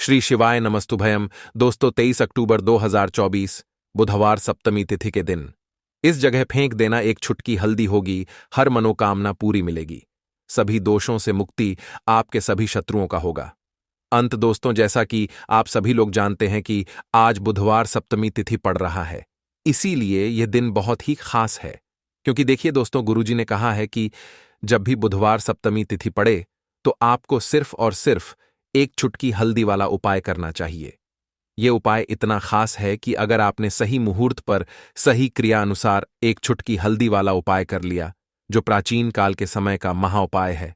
श्री शिवाय नमस्तुभयम। दोस्तों 23 अक्टूबर 2024 बुधवार सप्तमी तिथि के दिन इस जगह फेंक देना एक छुटकी हल्दी होगी, हर मनोकामना पूरी मिलेगी, सभी दोषों से मुक्ति, आपके सभी शत्रुओं का होगा अंत। दोस्तों जैसा कि आप सभी लोग जानते हैं कि आज बुधवार सप्तमी तिथि पड़ रहा है, इसीलिए यह दिन बहुत ही खास है। क्योंकि देखिए दोस्तों, गुरुजी ने कहा है कि जब भी बुधवार सप्तमी तिथि पड़े तो आपको सिर्फ और सिर्फ एक चुटकी हल्दी वाला उपाय करना चाहिए। यह उपाय इतना खास है कि अगर आपने सही मुहूर्त पर सही क्रिया अनुसार एक चुटकी हल्दी वाला उपाय कर लिया, जो प्राचीन काल के समय का महाउपाय है,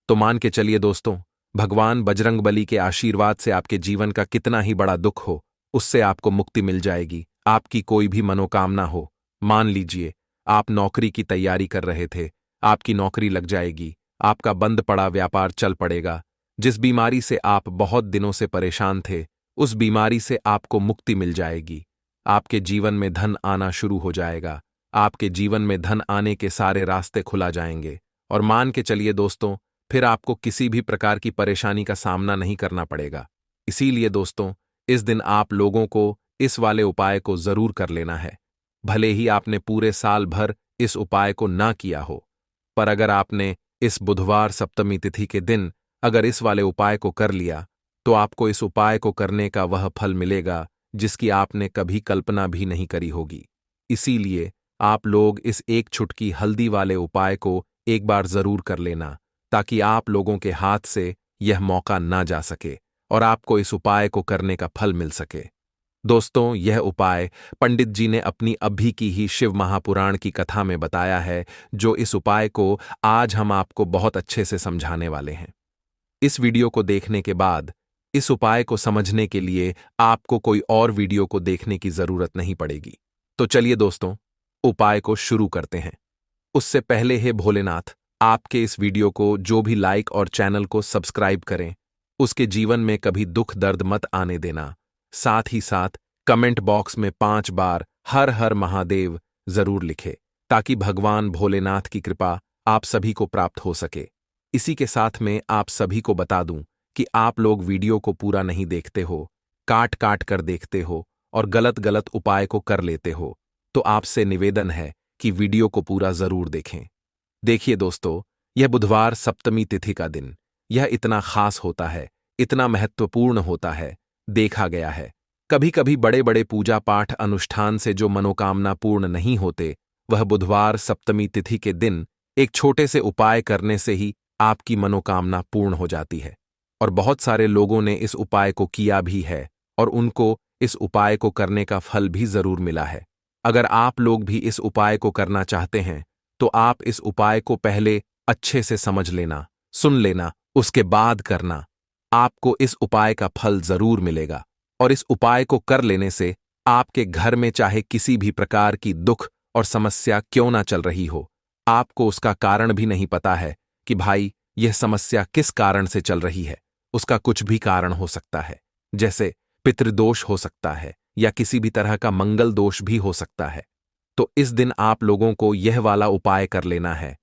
तो मान के चलिए दोस्तों, भगवान बजरंगबली के आशीर्वाद से आपके जीवन का कितना ही बड़ा दुख हो, उससे आपको मुक्ति मिल जाएगी। आपकी कोई भी मनोकामना हो, मान लीजिए आप नौकरी की तैयारी कर रहे थे, आपकी नौकरी लग जाएगी, आपका बंद पड़ा व्यापार चल पड़ेगा, जिस बीमारी से आप बहुत दिनों से परेशान थे, उस बीमारी से आपको मुक्ति मिल जाएगी। आपके जीवन में धन आना शुरू हो जाएगा, आपके जीवन में धन आने के सारे रास्ते खुला जाएंगे, और मान के चलिए दोस्तों, फिर आपको किसी भी प्रकार की परेशानी का सामना नहीं करना पड़ेगा। इसीलिए दोस्तों, इस दिन आप लोगों को इस वाले उपाय को जरूर कर लेना है। भले ही आपने पूरे साल भर इस उपाय को ना किया हो, पर अगर आपने इस बुधवार सप्तमी तिथि के दिन अगर इस वाले उपाय को कर लिया, तो आपको इस उपाय को करने का वह फल मिलेगा जिसकी आपने कभी कल्पना भी नहीं करी होगी। इसीलिए आप लोग इस एक चुटकी हल्दी वाले उपाय को एक बार जरूर कर लेना, ताकि आप लोगों के हाथ से यह मौका ना जा सके और आपको इस उपाय को करने का फल मिल सके। दोस्तों, यह उपाय पंडित जी ने अपनी अभी की ही शिव महापुराण की कथा में बताया है, जो इस उपाय को आज हम आपको बहुत अच्छे से समझाने वाले हैं। इस वीडियो को देखने के बाद इस उपाय को समझने के लिए आपको कोई और वीडियो को देखने की जरूरत नहीं पड़ेगी। तो चलिए दोस्तों, उपाय को शुरू करते हैं। उससे पहले हे भोलेनाथ, आपके इस वीडियो को जो भी लाइक और चैनल को सब्सक्राइब करें, उसके जीवन में कभी दुख दर्द मत आने देना। साथ ही साथ कमेंट बॉक्स में 5 बार हर हर महादेव जरूर लिखे, ताकि भगवान भोलेनाथ की कृपा आप सभी को प्राप्त हो सके। इसी के साथ में आप सभी को बता दूं कि आप लोग वीडियो को पूरा नहीं देखते हो, काट काट कर देखते हो और गलत गलत उपाय को कर लेते हो, तो आपसे निवेदन है कि वीडियो को पूरा जरूर देखें। देखिए दोस्तों, यह बुधवार सप्तमी तिथि का दिन, यह इतना खास होता है, इतना महत्वपूर्ण होता है। देखा गया है, कभी कभी बड़े बड़े पूजा पाठ अनुष्ठान से जो मनोकामना पूर्ण नहीं होते, वह बुधवार सप्तमी तिथि के दिन एक छोटे से उपाय करने से ही आपकी मनोकामना पूर्ण हो जाती है। और बहुत सारे लोगों ने इस उपाय को किया भी है और उनको इस उपाय को करने का फल भी जरूर मिला है। अगर आप लोग भी इस उपाय को करना चाहते हैं, तो आप इस उपाय को पहले अच्छे से समझ लेना, सुन लेना, उसके बाद करना। आपको इस उपाय का फल जरूर मिलेगा, और इस उपाय को कर लेने से आपके घर में चाहे किसी भी प्रकार की दुख और समस्या क्यों ना चल रही हो, आपको उसका कारण भी नहीं पता है कि भाई यह समस्या किस कारण से चल रही है। उसका कुछ भी कारण हो सकता है, जैसे पितृदोष हो सकता है या किसी भी तरह का मंगल दोष भी हो सकता है। तो इस दिन आप लोगों को यह वाला उपाय कर लेना है।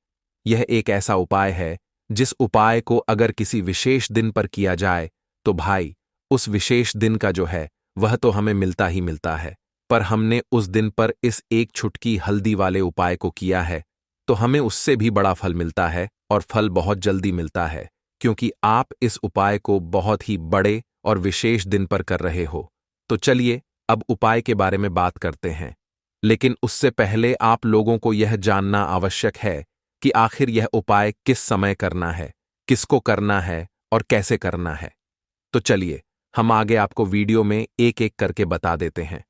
यह एक ऐसा उपाय है जिस उपाय को अगर किसी विशेष दिन पर किया जाए, तो भाई उस विशेष दिन का जो है वह तो हमें मिलता ही मिलता है, पर हमने उस दिन पर इस एक छुटकी हल्दी वाले उपाय को किया है, तो हमें उससे भी बड़ा फल मिलता है, और फल बहुत जल्दी मिलता है, क्योंकि आप इस उपाय को बहुत ही बड़े और विशेष दिन पर कर रहे हो। तो चलिए अब उपाय के बारे में बात करते हैं, लेकिन उससे पहले आप लोगों को यह जानना आवश्यक है कि आखिर यह उपाय किस समय करना है, किसको करना है और कैसे करना है। तो चलिए हम आगे आपको वीडियो में एक एक करके बता देते हैं।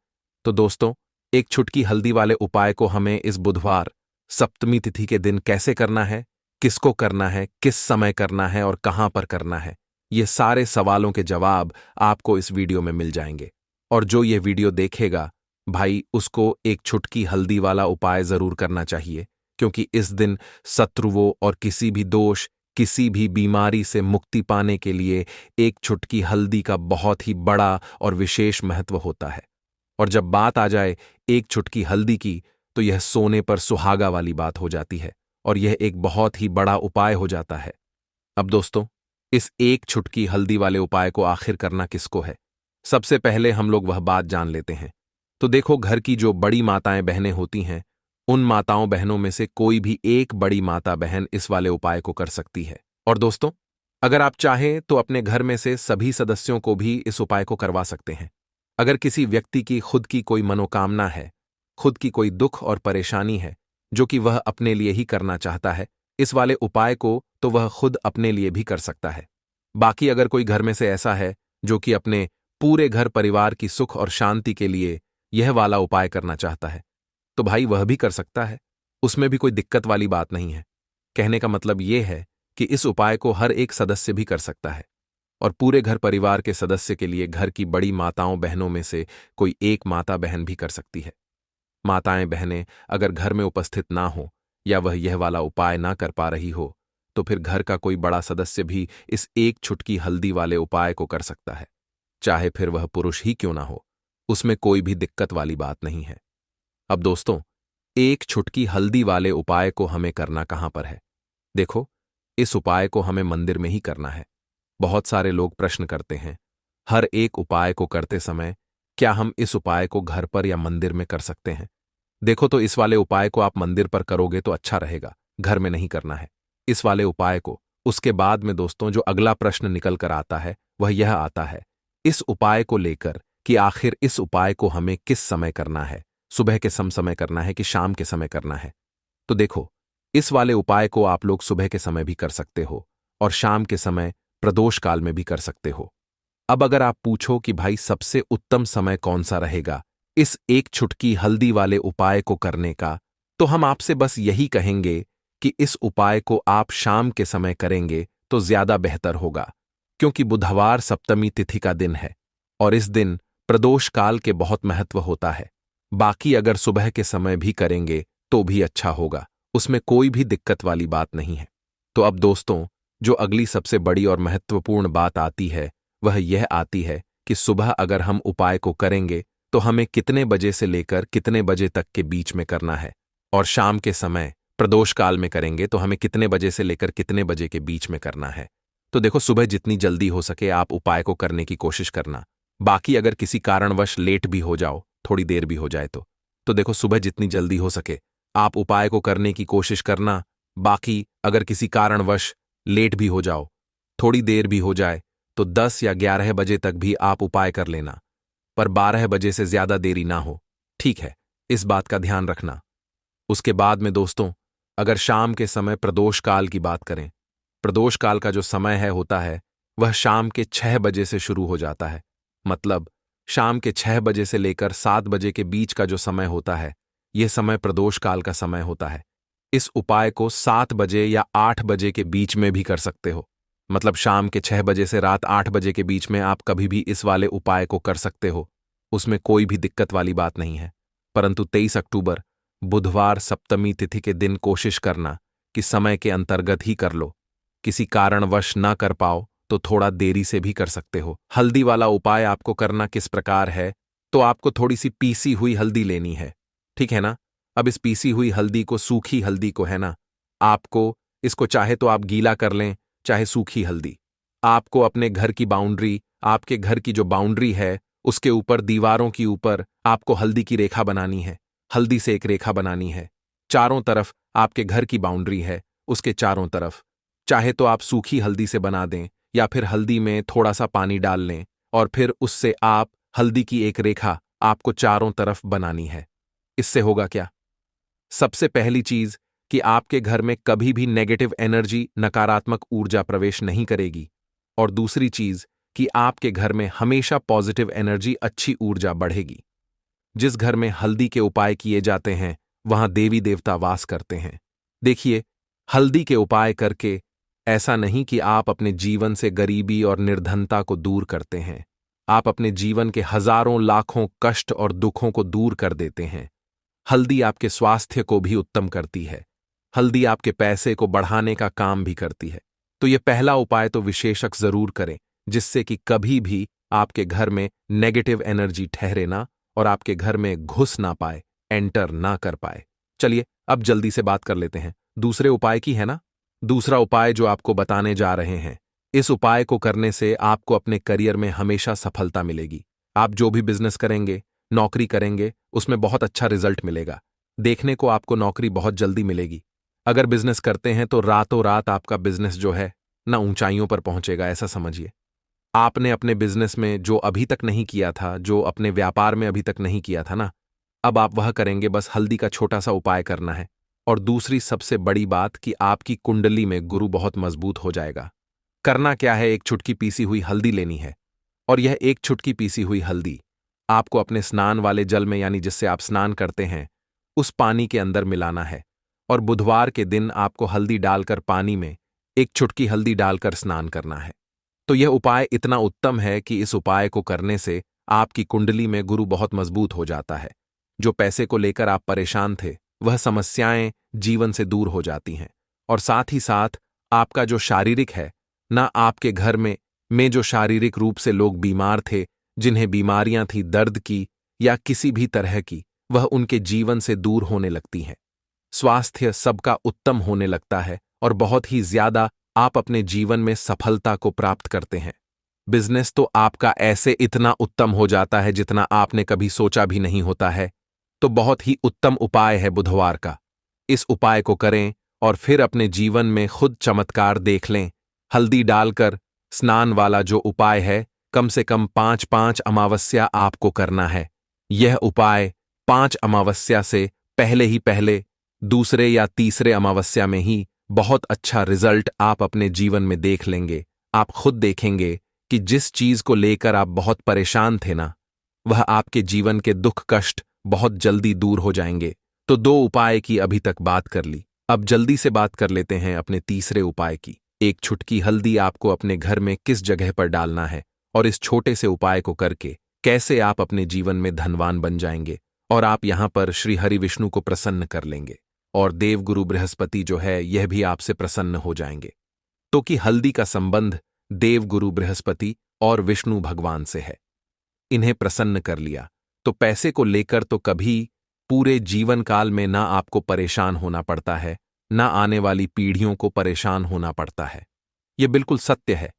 तो दोस्तों, एक छुटकी हल्दी वाले उपाय को हमें इस बुधवार सप्तमी तिथि के दिन कैसे करना है, किसको करना है, किस समय करना है और कहां पर करना है, ये सारे सवालों के जवाब आपको इस वीडियो में मिल जाएंगे। और जो ये वीडियो देखेगा भाई, उसको एक छुटकी हल्दी वाला उपाय जरूर करना चाहिए, क्योंकि इस दिन शत्रुओं और किसी भी दोष, किसी भी बीमारी से मुक्ति पाने के लिए एक छुटकी हल्दी का बहुत ही बड़ा और विशेष महत्व होता है। और जब बात आ जाए एक चुटकी हल्दी की, तो यह सोने पर सुहागा वाली बात हो जाती है, और यह एक बहुत ही बड़ा उपाय हो जाता है। अब दोस्तों, इस एक छुटकी हल्दी वाले उपाय को आखिर करना किसको है? सबसे पहले हम लोग वह बात जान लेते हैं। तो देखो, घर की जो बड़ी माताएं बहनें होती हैं, उन माताओं बहनों में से कोई भी एक बड़ी माता बहन इस वाले उपाय को कर सकती है। और दोस्तों, अगर आप चाहें तो अपने घर में से सभी सदस्यों को भी इस उपाय को करवा सकते हैं। अगर किसी व्यक्ति की खुद की कोई मनोकामना है, खुद की कोई दुख और परेशानी है, जो कि वह अपने लिए ही करना चाहता है, इस वाले उपाय को तो वह खुद अपने लिए भी कर सकता है। बाकी अगर कोई घर में से ऐसा है जो कि अपने पूरे घर परिवार की सुख और शांति के लिए यह वाला उपाय करना चाहता है, तो भाई वह भी कर सकता है। उसमें भी कोई दिक्कत वाली बात नहीं है। कहने का मतलब यह है कि इस उपाय को हर एक सदस्य भी कर सकता है, और पूरे घर परिवार के सदस्य के लिए घर की बड़ी माताओं बहनों में से कोई एक माता बहन भी कर सकती है। माताएं बहनें अगर घर में उपस्थित ना हो या वह यह वाला उपाय ना कर पा रही हो, तो फिर घर का कोई बड़ा सदस्य भी इस एक छुटकी हल्दी वाले उपाय को कर सकता है, चाहे फिर वह पुरुष ही क्यों ना हो। उसमें कोई भी दिक्कत वाली बात नहीं है। अब दोस्तों, एक छुटकी हल्दी वाले उपाय को हमें करना कहां पर है? देखो, इस उपाय को हमें मंदिर में ही करना है। बहुत सारे लोग प्रश्न करते हैं, हर एक उपाय को करते समय क्या हम इस उपाय को घर पर या मंदिर में कर सकते हैं? देखो, तो इस वाले उपाय को आप मंदिर पर करोगे तो अच्छा रहेगा, घर में नहीं करना है इस वाले उपाय को। उसके बाद में दोस्तों, जो अगला प्रश्न निकल कर आता है वह यह आता है इस उपाय को लेकर कि आखिर इस उपाय को हमें किस समय करना है, सुबह के समय करना है कि शाम के समय करना है? तो देखो, इस वाले उपाय को आप लोग सुबह के समय भी कर सकते हो और शाम के समय प्रदोष काल में भी कर सकते हो। अब अगर आप पूछो कि भाई सबसे उत्तम समय कौन सा रहेगा इस एक छुटकी हल्दी वाले उपाय को करने का, तो हम आपसे बस यही कहेंगे कि इस उपाय को आप शाम के समय करेंगे तो ज्यादा बेहतर होगा, क्योंकि बुधवार सप्तमी तिथि का दिन है और इस दिन प्रदोष काल के बहुत महत्व होता है। बाकी अगर सुबह के समय भी करेंगे तो भी अच्छा होगा, उसमें कोई भी दिक्कत वाली बात नहीं है। तो अब दोस्तों, जो अगली सबसे बड़ी और महत्वपूर्ण बात आती है वह यह आती है कि सुबह अगर हम उपाय को करेंगे तो हमें कितने बजे से लेकर कितने बजे तक के बीच में करना है, और शाम के समय प्रदोष काल में करेंगे तो हमें कितने बजे से लेकर कितने बजे के बीच में करना है। तो देखो, सुबह जितनी जल्दी हो सके आप उपाय को करने की कोशिश करना। बाकी अगर किसी कारणवश लेट भी हो जाओ, थोड़ी देर भी हो जाए तो देखो, सुबह जितनी जल्दी हो सके आप उपाय को करने की कोशिश करना। बाकी अगर किसी कारणवश लेट भी हो जाओ, थोड़ी देर भी हो जाए, तो 10 या 11 बजे तक भी आप उपाय कर लेना, पर 12 बजे से ज्यादा देरी ना हो, ठीक है? इस बात का ध्यान रखना। उसके बाद में दोस्तों, अगर शाम के समय प्रदोष काल की बात करें, प्रदोष काल का जो समय होता है वह शाम के 6 बजे से शुरू हो जाता है। मतलब शाम के 6 बजे से लेकर 7 बजे के बीच का जो समय होता है, यह समय प्रदोष काल का समय होता है। इस उपाय को 7 बजे या 8 बजे के बीच में भी कर सकते हो। मतलब शाम के 6 बजे से रात 8 बजे के बीच में आप कभी भी इस वाले उपाय को कर सकते हो, उसमें कोई भी दिक्कत वाली बात नहीं है। परंतु 23 अक्टूबर बुधवार सप्तमी तिथि के दिन कोशिश करना कि समय के अंतर्गत ही कर लो। किसी कारणवश ना कर पाओ तो थोड़ा देरी से भी कर सकते हो। हल्दी वाला उपाय आपको करना किस प्रकार है, तो आपको थोड़ी सी पीसी हुई हल्दी लेनी है, ठीक है ना? अब इस पीसी हुई हल्दी को, सूखी हल्दी को है ना, आपको इसको चाहे तो आप गीला कर लें, चाहे सूखी हल्दी। आपको अपने घर की बाउंड्री, आपके घर की जो बाउंड्री है उसके ऊपर, दीवारों की ऊपर आपको हल्दी की रेखा बनानी है। हल्दी से एक रेखा बनानी है। चारों तरफ आपके घर की बाउंड्री है, उसके चारों तरफ चाहे तो आप सूखी हल्दी से बना दें या फिर हल्दी में थोड़ा सा पानी डाल लें और फिर उससे आप हल्दी की एक रेखा आपको चारों तरफ बनानी है। इससे होगा क्या? सबसे पहली चीज कि आपके घर में कभी भी नेगेटिव एनर्जी, नकारात्मक ऊर्जा प्रवेश नहीं करेगी, और दूसरी चीज कि आपके घर में हमेशा पॉजिटिव एनर्जी, अच्छी ऊर्जा बढ़ेगी। जिस घर में हल्दी के उपाय किए जाते हैं वहां देवी देवता वास करते हैं। देखिए, हल्दी के उपाय करके ऐसा नहीं कि आप अपने जीवन से गरीबी और निर्धनता को दूर करते हैं, आप अपने जीवन के हजारों लाखों कष्ट और दुखों को दूर कर देते हैं। हल्दी आपके स्वास्थ्य को भी उत्तम करती है। हल्दी आपके पैसे को बढ़ाने का काम भी करती है। तो यह पहला उपाय तो विशेषक जरूर करें, जिससे कि कभी भी आपके घर में नेगेटिव एनर्जी ठहरे ना और आपके घर में घुस ना पाए, एंटर ना कर पाए। चलिए अब जल्दी से बात कर लेते हैं दूसरे उपाय की, है ना? दूसरा उपाय जो आपको बताने जा रहे हैं इस उपाय को करने से आपको अपने करियर में हमेशा सफलता मिलेगी। आप जो भी बिजनेस करेंगे, नौकरी करेंगे, उसमें बहुत अच्छा रिजल्ट मिलेगा। देखने को आपको नौकरी बहुत जल्दी मिलेगी। अगर बिजनेस करते हैं तो रातों रात आपका बिजनेस जो है ना ऊंचाइयों पर पहुंचेगा, ऐसा समझिए। आपने अपने बिजनेस में जो अभी तक नहीं किया था, जो अपने व्यापार में अभी तक नहीं किया था ना, अब आप वह करेंगे। बस हल्दी का छोटा सा उपाय करना है। और दूसरी सबसे बड़ी बात कि आपकी कुंडली में गुरु बहुत मजबूत हो जाएगा। करना क्या है, एक चुटकी पीसी हुई हल्दी लेनी है। और यह एक चुटकी पीसी हुई हल्दी आपको अपने स्नान वाले जल में, यानी जिससे आप स्नान करते हैं, उस पानी के अंदर मिलाना है। और बुधवार के दिन आपको हल्दी डालकर पानी में एक चुटकी हल्दी डालकर स्नान करना है। तो यह उपाय इतना उत्तम है कि इस उपाय को करने से आपकी कुंडली में गुरु बहुत मजबूत हो जाता है। जो पैसे को लेकर आप परेशान थे, वह समस्याएं जीवन से दूर हो जाती हैं। और साथ ही साथ आपका जो शारीरिक है ना, आपके घर में जो शारीरिक रूप से लोग बीमार थे, जिन्हें बीमारियां थी दर्द की या किसी भी तरह की, वह उनके जीवन से दूर होने लगती हैं। स्वास्थ्य सबका उत्तम होने लगता है और बहुत ही ज्यादा आप अपने जीवन में सफलता को प्राप्त करते हैं। बिजनेस तो आपका ऐसे इतना उत्तम हो जाता है जितना आपने कभी सोचा भी नहीं होता है। तो बहुत ही उत्तम उपाय है बुधवार का। इस उपाय को करें और फिर अपने जीवन में खुद चमत्कार देख लें। हल्दी डालकर स्नान वाला जो उपाय है, कम से कम 5-5 अमावस्या आपको करना है। यह उपाय 5 अमावस्या से पहले दूसरे या तीसरे अमावस्या में ही बहुत अच्छा रिजल्ट आप अपने जीवन में देख लेंगे। आप खुद देखेंगे कि जिस चीज को लेकर आप बहुत परेशान थे ना, वह आपके जीवन के दुख कष्ट बहुत जल्दी दूर हो जाएंगे। तो 2 उपाय की अभी तक बात कर ली, अब जल्दी से बात कर लेते हैं अपने तीसरे उपाय की। एक छुटकी हल्दी आपको अपने घर में किस जगह पर डालना है और इस छोटे से उपाय को करके कैसे आप अपने जीवन में धनवान बन जाएंगे और आप यहां पर श्री हरि विष्णु को प्रसन्न कर लेंगे और देवगुरु बृहस्पति जो है यह भी आपसे प्रसन्न हो जाएंगे। तो कि हल्दी का संबंध देवगुरु बृहस्पति और विष्णु भगवान से है। इन्हें प्रसन्न कर लिया तो पैसे को लेकर तो कभी पूरे जीवन काल में ना आपको परेशान होना पड़ता है, ना आने वाली पीढ़ियों को परेशान होना पड़ता है। यह बिल्कुल सत्य है।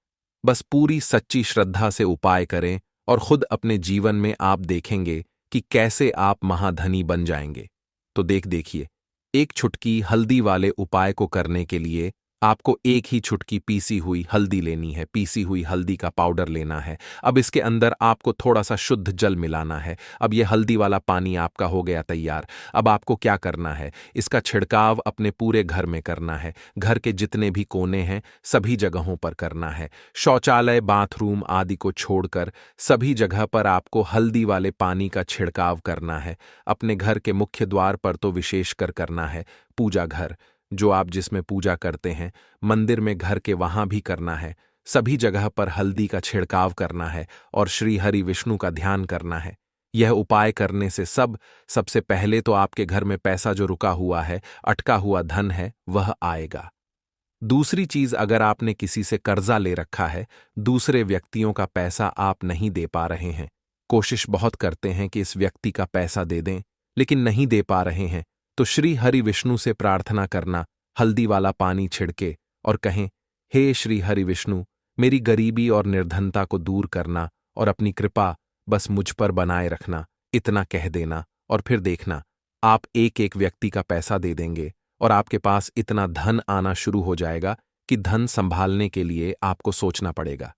बस पूरी सच्ची श्रद्धा से उपाय करें और खुद अपने जीवन में आप देखेंगे कि कैसे आप महाधनी बन जाएंगे। तो देखिए, एक चुटकी हल्दी वाले उपाय को करने के लिए आपको एक ही चुटकी पीसी हुई हल्दी लेनी है। पीसी हुई हल्दी का पाउडर लेना है। अब इसके अंदर आपको थोड़ा सा शुद्ध जल मिलाना है। अब यह हल्दी वाला पानी आपका हो गया तैयार। अब आपको क्या करना है, इसका छिड़काव अपने पूरे घर में करना है। घर के जितने भी कोने हैं सभी जगहों पर करना है। शौचालय, बाथरूम आदि को छोड़कर सभी जगह पर आपको हल्दी वाले पानी का छिड़काव करना है। अपने घर के मुख्य द्वार पर तो विशेषकर करना है। पूजा घर जो आप जिसमें पूजा करते हैं, मंदिर में, घर के वहां भी करना है। सभी जगह पर हल्दी का छिड़काव करना है और श्री हरि विष्णु का ध्यान करना है। यह उपाय करने से सबसे पहले तो आपके घर में पैसा जो रुका हुआ है, अटका हुआ धन है, वह आएगा। दूसरी चीज, अगर आपने किसी से कर्जा ले रखा है, दूसरे व्यक्तियों का पैसा आप नहीं दे पा रहे हैं, कोशिश बहुत करते हैं कि इस व्यक्ति का पैसा दे दें, लेकिन नहीं दे पा रहे हैं, तो श्री हरि विष्णु से प्रार्थना करना, हल्दी वाला पानी छिड़के और कहें, हे श्री हरि विष्णु, मेरी गरीबी और निर्धनता को दूर करना और अपनी कृपा बस मुझ पर बनाए रखना। इतना कह देना और फिर देखना, आप एक एक व्यक्ति का पैसा दे देंगे और आपके पास इतना धन आना शुरू हो जाएगा कि धन संभालने के लिए आपको सोचना पड़ेगा।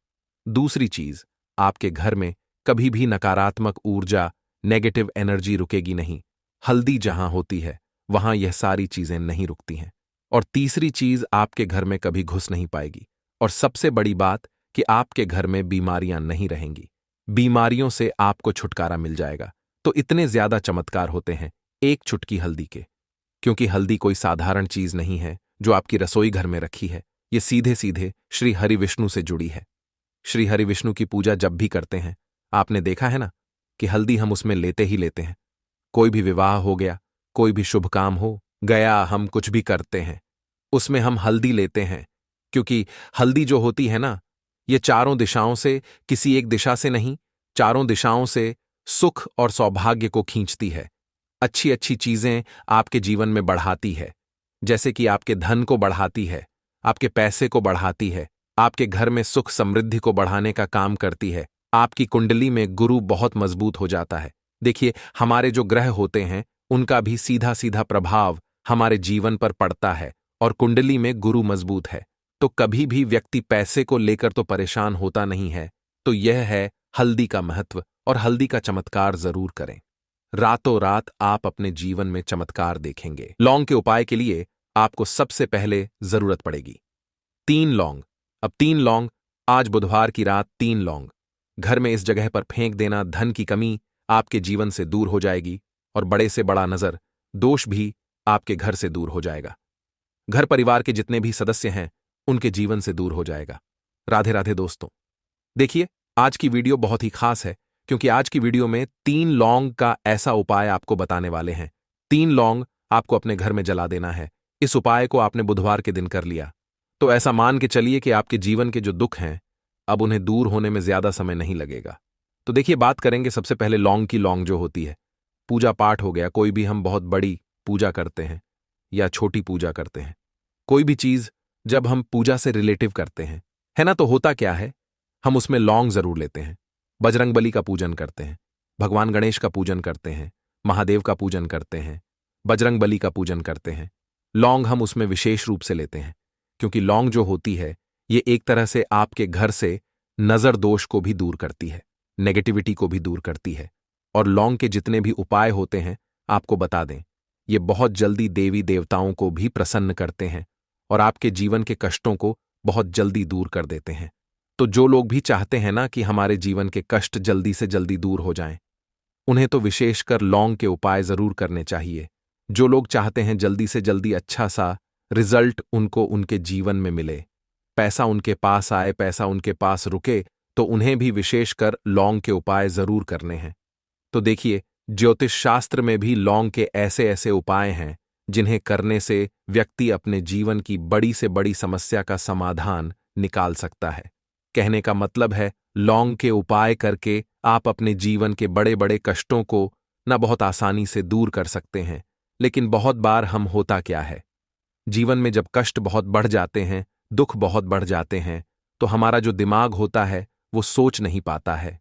दूसरी चीज, आपके घर में कभी भी नकारात्मक ऊर्जा, नेगेटिव एनर्जी रुकेगी नहीं। हल्दी जहां होती है वहां यह सारी चीजें नहीं रुकती हैं। और तीसरी चीज, आपके घर में कभी घुस नहीं पाएगी। और सबसे बड़ी बात कि आपके घर में बीमारियां नहीं रहेंगी। बीमारियों से आपको छुटकारा मिल जाएगा। तो इतने ज्यादा चमत्कार होते हैं एक चुटकी हल्दी के, क्योंकि हल्दी कोई साधारण चीज नहीं है जो आपकी रसोई घर में रखी है। ये सीधे सीधे श्री हरि विष्णु से जुड़ी है। श्री हरि विष्णु की पूजा जब भी करते हैं, आपने देखा है ना कि हल्दी हम उसमें लेते ही लेते हैं। कोई भी विवाह हो गया, कोई भी शुभ काम हो गया, हम कुछ भी करते हैं उसमें हम हल्दी लेते हैं। क्योंकि हल्दी जो होती है ना, ये चारों दिशाओं से, किसी एक दिशा से नहीं, चारों दिशाओं से सुख और सौभाग्य को खींचती है। अच्छी अच्छी चीजें आपके जीवन में बढ़ाती है, जैसे कि आपके धन को बढ़ाती है, आपके पैसे को बढ़ाती है, आपके घर में सुख समृद्धि को बढ़ाने का काम करती है। आपकी कुंडली में गुरु बहुत मजबूत हो जाता है। देखिए, हमारे जो ग्रह होते हैं उनका भी सीधा सीधा प्रभाव हमारे जीवन पर पड़ता है, और कुंडली में गुरु मजबूत है तो कभी भी व्यक्ति पैसे को लेकर तो परेशान होता नहीं है। तो यह है हल्दी का महत्व, और हल्दी का चमत्कार जरूर करें। रातों रात आप अपने जीवन में चमत्कार देखेंगे। लौंग के उपाय के लिए आपको सबसे पहले जरूरत पड़ेगी 3 लौंग। अब 3 लौंग, आज बुधवार की रात 3 लौंग घर में इस जगह पर फेंक देना। धन की कमी आपके जीवन से दूर हो जाएगी, और बड़े से बड़ा नजर दोष भी आपके घर से दूर हो जाएगा। घर परिवार के जितने भी सदस्य हैं उनके जीवन से दूर हो जाएगा। राधे राधे दोस्तों। देखिए, आज की वीडियो बहुत ही खास है, क्योंकि आज की वीडियो में 3 लौंग का ऐसा उपाय आपको बताने वाले हैं। 3 लौंग आपको अपने घर में जला देना है। इस उपाय को आपने बुधवार के दिन कर लिया तो ऐसा मान के चलिए कि आपके जीवन के जो दुख हैं अब उन्हें दूर होने में ज्यादा समय नहीं लगेगा। तो देखिए, बात करेंगे सबसे पहले लौंग की। लौंग जो होती है, पूजा पाठ हो गया, कोई भी हम बहुत बड़ी पूजा करते हैं या छोटी पूजा करते हैं, कोई भी चीज जब हम पूजा से रिलेटिव करते हैं, है ना, तो होता क्या है, हम उसमें लौंग जरूर लेते हैं। बजरंगबली का पूजन करते हैं, भगवान गणेश का पूजन करते हैं, महादेव का पूजन करते हैं, बजरंगबली का पूजन करते हैं। लौंग हम उसमें विशेष रूप से लेते हैं, क्योंकि लौंग जो होती है ये एक तरह से आपके घर से नजर दोष को भी दूर करती है, नेगेटिविटी को भी दूर करती है। और लौंग के जितने भी उपाय होते हैं आपको बता दें, ये बहुत जल्दी देवी देवताओं को भी प्रसन्न करते हैं और आपके जीवन के कष्टों को बहुत जल्दी दूर कर देते हैं। तो जो लोग भी चाहते हैं ना कि हमारे जीवन के कष्ट जल्दी से जल्दी दूर हो जाएं, उन्हें तो विशेषकर लौंग के उपाय जरूर करने चाहिए। जो लोग चाहते हैं जल्दी से जल्दी अच्छा सा रिजल्ट उनको उनके जीवन में मिले, पैसा उनके पास आए, पैसा उनके पास रुके, तो उन्हें भी विशेषकर लौंग के उपाय जरूर करने हैं। तो देखिए, ज्योतिष शास्त्र में भी लौंग के ऐसे ऐसे उपाय हैं जिन्हें करने से व्यक्ति अपने जीवन की बड़ी से बड़ी समस्या का समाधान निकाल सकता है। कहने का मतलब है, लौंग के उपाय करके आप अपने जीवन के बड़े बड़े कष्टों को न बहुत आसानी से दूर कर सकते हैं। लेकिन बहुत बार हम होता क्या है, जीवन में जब कष्ट बहुत बढ़ जाते हैं, दुख बहुत बढ़ जाते हैं, तो हमारा जो दिमाग होता है वो सोच नहीं पाता है।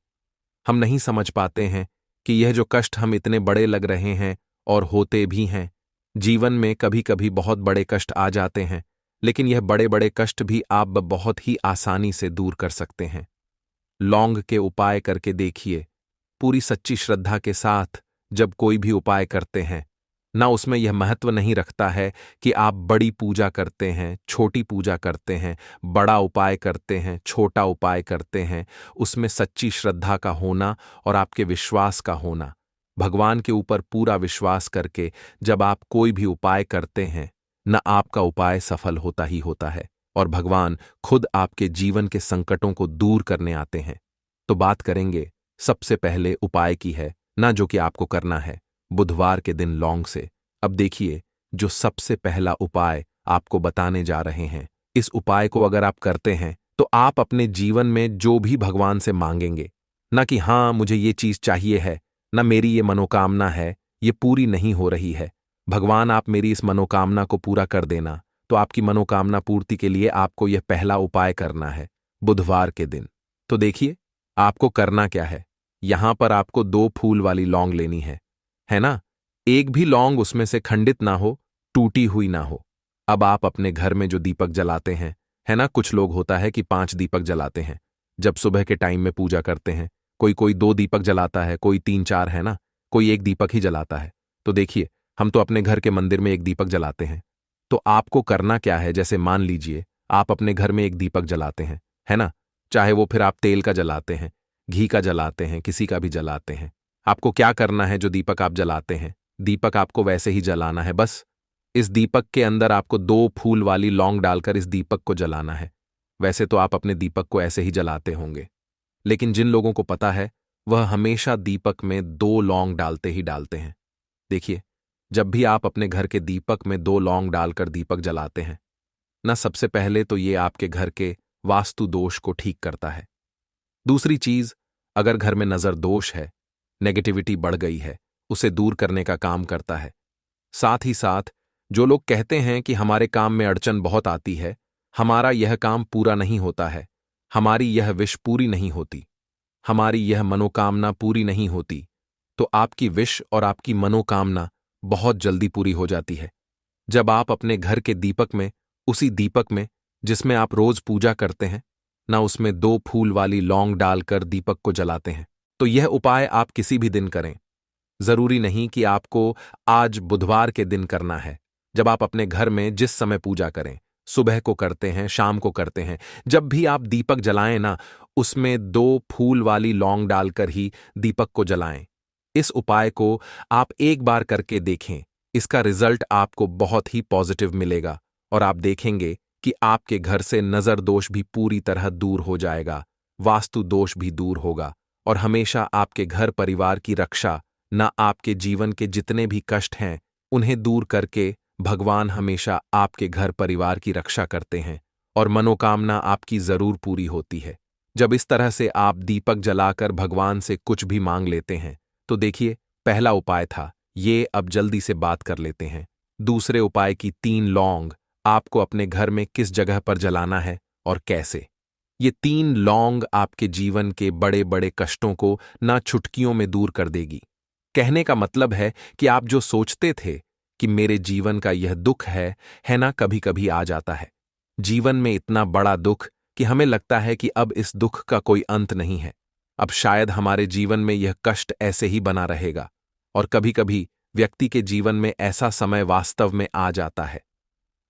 हम नहीं समझ पाते हैं कि यह जो कष्ट हम इतने बड़े लग रहे हैं और होते भी हैं। जीवन में कभी कभी बहुत बड़े कष्ट आ जाते हैं, लेकिन यह बड़े बड़े कष्ट भी आप बहुत ही आसानी से दूर कर सकते हैं। लौंग के उपाय करके देखिए। पूरी सच्ची श्रद्धा के साथ जब कोई भी उपाय करते हैं ना, उसमें यह महत्व नहीं रखता है कि आप बड़ी पूजा करते हैं, छोटी पूजा करते हैं, बड़ा उपाय करते हैं, छोटा उपाय करते हैं। उसमें सच्ची श्रद्धा का होना और आपके विश्वास का होना, भगवान के ऊपर पूरा विश्वास करके जब आप कोई भी उपाय करते हैं न, आपका उपाय सफल होता ही होता है और भगवान खुद आपके जीवन के संकटों को दूर करने आते हैं। तो बात करेंगे सबसे पहले उपाय की है ना, जो कि आपको करना है बुधवार के दिन लौंग से। अब देखिए, जो सबसे पहला उपाय आपको बताने जा रहे हैं, इस उपाय को अगर आप करते हैं तो आप अपने जीवन में जो भी भगवान से मांगेंगे, ना कि हाँ मुझे ये चीज चाहिए है, ना मेरी ये मनोकामना है, ये पूरी नहीं हो रही है, भगवान आप मेरी इस मनोकामना को पूरा कर देना, तो आपकी मनोकामना पूर्ति के लिए आपको यह पहला उपाय करना है बुधवार के दिन। तो देखिए, आपको करना क्या है, यहां पर आपको 2 फूल वाली लौंग लेनी है ना। एक भी लौंग उसमें से खंडित ना हो, टूटी हुई ना हो। अब आप अपने घर में जो दीपक जलाते हैं, है ना, कुछ लोग होता है कि 5 दीपक जलाते हैं जब सुबह के टाइम में पूजा करते हैं। कोई कोई 2 दीपक जलाता है, कोई 3-4, है ना, कोई 1 दीपक ही जलाता है। तो देखिए, हम तो अपने घर के मंदिर में 1 दीपक जलाते हैं। तो आपको करना क्या है, जैसे मान लीजिए आप अपने घर में 1 दीपक जलाते हैं, है ना, चाहे वो फिर आप तेल का जलाते हैं, घी का जलाते हैं, किसी का भी जलाते हैं। आपको क्या करना है, जो दीपक आप जलाते हैं, दीपक आपको वैसे ही जलाना है। बस इस दीपक के अंदर आपको 2 फूल वाली लौंग डालकर इस दीपक को जलाना है। वैसे तो आप अपने दीपक को ऐसे ही जलाते होंगे, लेकिन जिन लोगों को पता है वह हमेशा दीपक में 2 लौंग डालते ही डालते हैं। देखिए, जब भी आप अपने घर के दीपक में 2 लौंग डालकर दीपक जलाते हैं ना, सबसे पहले तो ये आपके घर के वास्तु दोष को ठीक करता है। दूसरी चीज, अगर घर में नजर दोष है, नेगेटिविटी बढ़ गई है, उसे दूर करने का काम करता है। साथ ही साथ जो लोग कहते हैं कि हमारे काम में अड़चन बहुत आती है, हमारा यह काम पूरा नहीं होता है, हमारी यह विश पूरी नहीं होती, हमारी यह मनोकामना पूरी नहीं होती, तो आपकी विश और आपकी मनोकामना बहुत जल्दी पूरी हो जाती है। जब आप अपने घर के दीपक में, उसी दीपक में जिसमें आप रोज पूजा करते हैं, ना उसमें 2 फूल वाली लौंग डालकर दीपक को जलाते हैं, तो यह उपाय आप किसी भी दिन करें। जरूरी नहीं कि आपको आज बुधवार के दिन करना है। जब आप अपने घर में जिस समय पूजा करें, सुबह को करते हैं, शाम को करते हैं, जब भी आप दीपक जलाएं ना, उसमें 2 फूल वाली लौंग डालकर ही दीपक को जलाएं। इस उपाय को आप एक बार करके देखें, इसका रिजल्ट आपको बहुत ही पॉजिटिव मिलेगा और आप देखेंगे कि आपके घर से नजर दोष भी पूरी तरह दूर हो जाएगा, वास्तु दोष भी दूर होगा और हमेशा आपके घर परिवार की रक्षा, ना आपके जीवन के जितने भी कष्ट हैं उन्हें दूर करके भगवान हमेशा आपके घर परिवार की रक्षा करते हैं और मनोकामना आपकी जरूर पूरी होती है। जब इस तरह से आप दीपक जलाकर भगवान से कुछ भी मांग लेते हैं, तो देखिए, पहला उपाय था ये, अब जल्दी से बात कर लेते हैं। दूसरे उपाय की 3 लौंग आपको अपने घर में किस जगह पर जलाना है और कैसे। ये 3 लौंग आपके जीवन के बड़े बड़े कष्टों को ना चुटकियों में दूर कर देगी। कहने का मतलब है कि आप जो सोचते थे कि मेरे जीवन का यह दुख है ना, कभी कभी आ जाता है जीवन में इतना बड़ा दुख कि हमें लगता है कि अब इस दुख का कोई अंत नहीं है, अब शायद हमारे जीवन में यह कष्ट ऐसे ही बना रहेगा। और कभी कभी व्यक्ति के जीवन में ऐसा समय वास्तव में आ जाता है।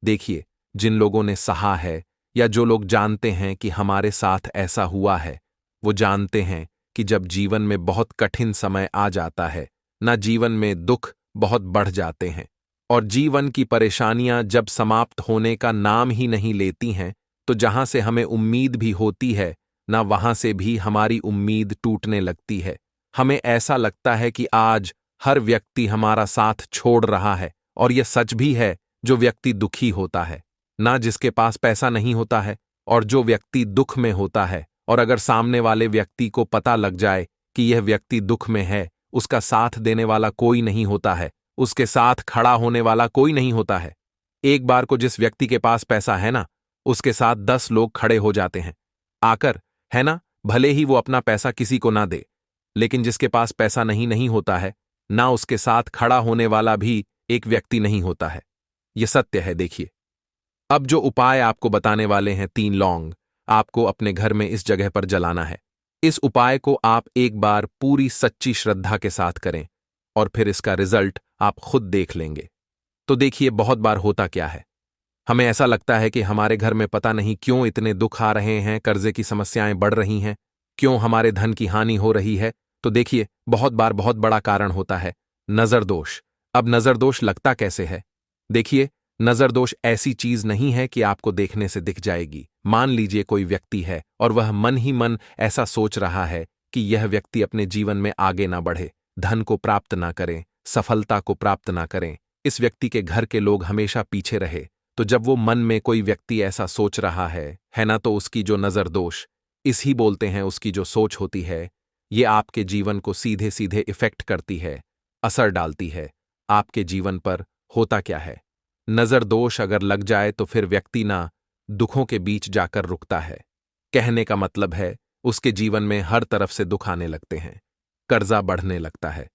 देखिए, जिन लोगों ने सहा है या जो लोग जानते हैं कि हमारे साथ ऐसा हुआ है, वो जानते हैं कि जब जीवन में बहुत कठिन समय आ जाता है ना, जीवन में दुख बहुत बढ़ जाते हैं और जीवन की परेशानियां जब समाप्त होने का नाम ही नहीं लेती हैं, तो जहां से हमें उम्मीद भी होती है ना, वहां से भी हमारी उम्मीद टूटने लगती है। हमें ऐसा लगता है कि आज हर व्यक्ति हमारा साथ छोड़ रहा है और यह सच भी है। जो व्यक्ति दुखी होता है ना, जिसके पास पैसा नहीं होता है, और जो व्यक्ति दुख में होता है, और अगर सामने वाले व्यक्ति को पता लग जाए कि यह व्यक्ति दुख में है, उसका साथ देने वाला कोई नहीं होता है, उसके साथ खड़ा होने वाला कोई नहीं होता है। एक बार को जिस व्यक्ति के पास पैसा है ना, उसके साथ 10 लोग खड़े हो जाते हैं आकर, है ना, भले ही वो अपना पैसा किसी को ना दे। लेकिन जिसके पास पैसा नहीं होता है ना, उसके साथ खड़ा होने वाला भी एक व्यक्ति नहीं होता है। यह सत्य है। देखिए, अब जो उपाय आपको बताने वाले हैं, 3 लौंग आपको अपने घर में इस जगह पर जलाना है। इस उपाय को आप एक बार पूरी सच्ची श्रद्धा के साथ करें और फिर इसका रिजल्ट आप खुद देख लेंगे। तो देखिए, बहुत बार होता क्या है, हमें ऐसा लगता है कि हमारे घर में पता नहीं क्यों इतने दुख आ रहे हैं, कर्जे की समस्याएं बढ़ रही हैं, क्यों हमारे धन की हानि हो रही है। तो देखिए, बहुत बार बहुत बड़ा कारण होता है नजर दोष। अब नजर दोष लगता कैसे है? देखिए, नजर दोष ऐसी चीज नहीं है कि आपको देखने से दिख जाएगी। मान लीजिए कोई व्यक्ति है और वह मन ही मन ऐसा सोच रहा है कि यह व्यक्ति अपने जीवन में आगे ना बढ़े, धन को प्राप्त ना करें, सफलता को प्राप्त ना करें, इस व्यक्ति के घर के लोग हमेशा पीछे रहे। तो जब वो मन में कोई व्यक्ति ऐसा सोच रहा है ना, तो उसकी जो नजर दोष, इसी बोलते हैं उसकी जो सोच होती है, ये आपके जीवन को सीधे सीधे इफेक्ट करती है, असर डालती है आपके जीवन पर। होता क्या है, नजर दोष अगर लग जाए तो फिर व्यक्ति ना दुखों के बीच जाकर रुकता है। कहने का मतलब है उसके जीवन में हर तरफ से दुख आने लगते हैं, कर्जा बढ़ने लगता है,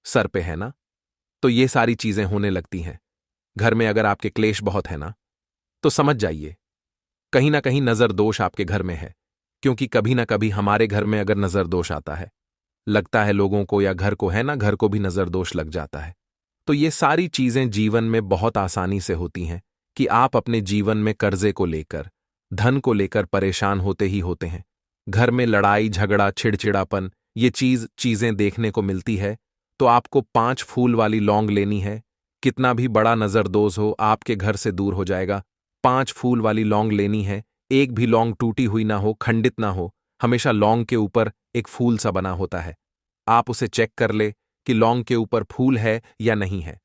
सर पे है ना, तो ये सारी चीजें होने लगती हैं। घर में अगर आपके क्लेश बहुत है ना, तो समझ जाइए कहीं ना कहीं नजर दोष आपके घर में है। क्योंकि कभी ना कभी हमारे घर में अगर नजर दोष आता है, लगता है लोगों को या घर को, है ना, घर को भी नजर दोष लग जाता है। तो ये सारी चीजें जीवन में बहुत आसानी से होती हैं कि आप अपने जीवन में कर्जे को लेकर, धन को लेकर परेशान होते ही होते हैं। घर में लड़ाई झगड़ा चिड़चिड़ापन, ये चीजें देखने को मिलती है। तो आपको 5 फूल वाली लौंग लेनी है। कितना भी बड़ा नजरदोष हो, आपके घर से दूर हो जाएगा। 5 फूल वाली लौंग लेनी है। एक भी लौंग टूटी हुई ना हो, खंडित ना हो, हमेशा लौंग के ऊपर एक फूल सा बना होता है। आप उसे चेक कर ले कि लौंग के ऊपर फूल है या नहीं है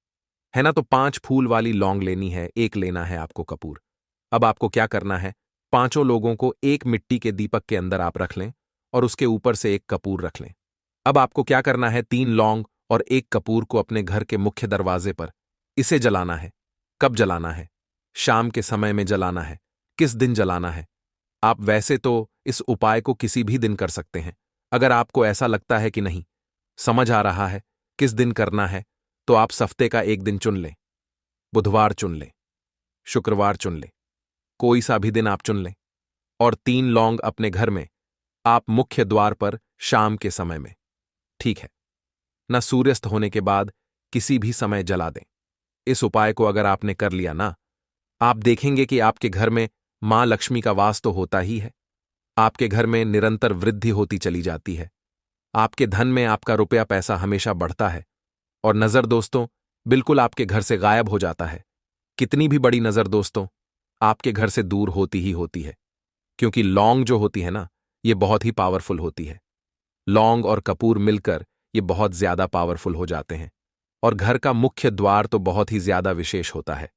ना। तो 5 फूल वाली लौंग लेनी है, एक लेना है आपको कपूर। अब आपको क्या करना है, 5 लोगों को एक मिट्टी के दीपक के अंदर आप रख लें और उसके ऊपर से एक कपूर रख लें। अब आपको क्या करना है, 3 लौंग और एक कपूर को अपने घर के मुख्य दरवाजे पर इसे जलाना है। कब जलाना है? शाम के समय में जलाना है। किस दिन जलाना है। आप वैसे तो इस उपाय को किसी भी दिन कर सकते हैं। अगर आपको ऐसा लगता है कि नहीं समझ आ रहा है किस दिन करना है, तो आप हफ्ते का एक दिन चुन लें। बुधवार चुन लें, शुक्रवार चुन लें, कोई सा भी दिन आप चुन लें। और 3 लौंग अपने घर में आप मुख्य द्वार पर शाम के समय में, ठीक है, न सूर्यास्त होने के बाद किसी भी समय जला दें। इस उपाय को अगर आपने कर लिया ना, आप देखेंगे कि आपके घर में मां लक्ष्मी का वास तो होता ही है। आपके घर में निरंतर वृद्धि होती चली जाती है। आपके धन में आपका रुपया पैसा हमेशा बढ़ता है। और नजर दोस्तों बिल्कुल आपके घर से गायब हो जाता है। कितनी भी बड़ी नजर दोस्तों आपके घर से दूर होती ही होती है। क्योंकि लौंग जो होती है ना, ये बहुत ही पावरफुल होती है। लौंग और कपूर मिलकर ये बहुत ज्यादा पावरफुल हो जाते हैं। और घर का मुख्य द्वार तो बहुत ही ज्यादा विशेष होता है।